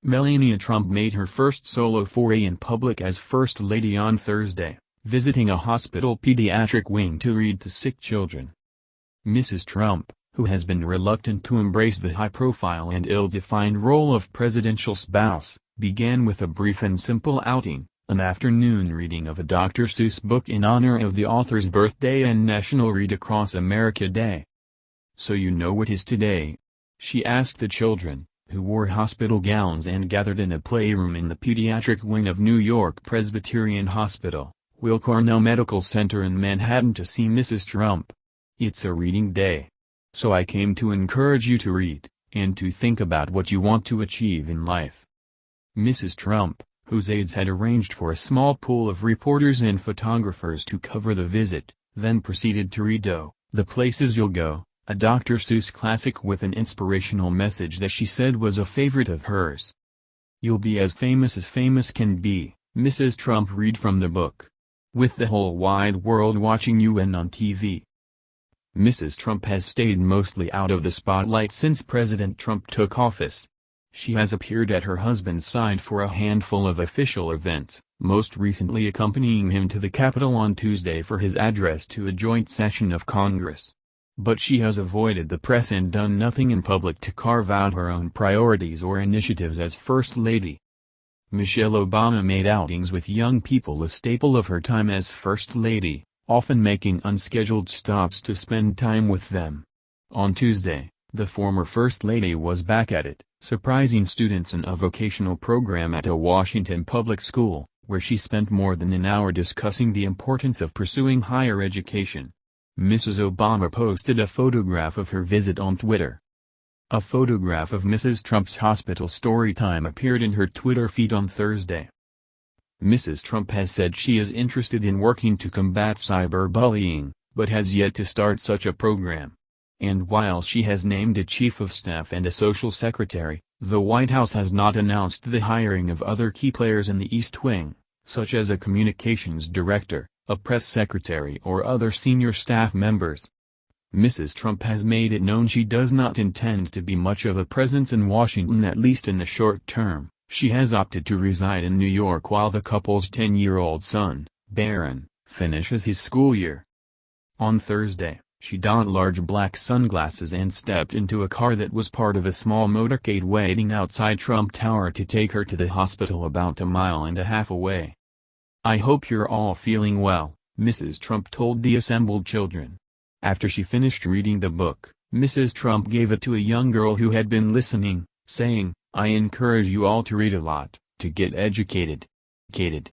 Melania Trump made her first solo foray in public as First Lady on Thursday, visiting a hospital pediatric wing to read to sick children. Mrs. Trump, who has been reluctant to embrace the high-profile and ill-defined role of presidential spouse, began with a brief and simple outing, an afternoon reading of a Dr. Seuss book in honor of the author's birthday and National Read Across America Day. "So you know what is today?" she asked the children, who wore hospital gowns and gathered in a playroom in the pediatric wing of New York Presbyterian Hospital, Weill Cornell Medical Center in Manhattan to see Mrs. Trump. "It's a reading day. So I came to encourage you to read, and to think about what you want to achieve in life." Mrs. Trump, whose aides had arranged for a small pool of reporters and photographers to cover the visit, then proceeded to read The Places You'll Go, a Dr. Seuss classic with an inspirational message that she said was a favorite of hers. "You'll be as famous can be," Mrs. Trump read from the book. "With the whole wide world watching you and on TV." Mrs. Trump has stayed mostly out of the spotlight since President Trump took office. She has appeared at her husband's side for a handful of official events, most recently accompanying him to the Capitol on Tuesday for his address to a joint session of Congress. But she has avoided the press and done nothing in public to carve out her own priorities or initiatives as First Lady. Michelle Obama made outings with young people a staple of her time as First Lady, often making unscheduled stops to spend time with them. On Tuesday, the former First Lady was back at it, surprising students in a vocational program at a Washington public school, where she spent more than an hour discussing the importance of pursuing higher education. Mrs. Obama posted a photograph of her visit on Twitter. A photograph of Mrs. Trump's hospital story time appeared in her Twitter feed on Thursday. Mrs. Trump has said she is interested in working to combat cyberbullying, but has yet to start such a program. And while she has named a chief of staff and a social secretary, the White House has not announced the hiring of other key players in the East Wing, such as a communications director, a press secretary or other senior staff members. Mrs. Trump has made it known she does not intend to be much of a presence in Washington, at least in the short term. She has opted to reside in New York while the couple's 10-year-old son, Barron, finishes his school year. On Thursday, she donned large black sunglasses and stepped into a car that was part of a small motorcade waiting outside Trump Tower to take her to the hospital about a mile and a half away. "I hope you're all feeling well," Mrs. Trump told the assembled children. After she finished reading the book, Mrs. Trump gave it to a young girl who had been listening, saying, "I encourage you all to read a lot, to get educated."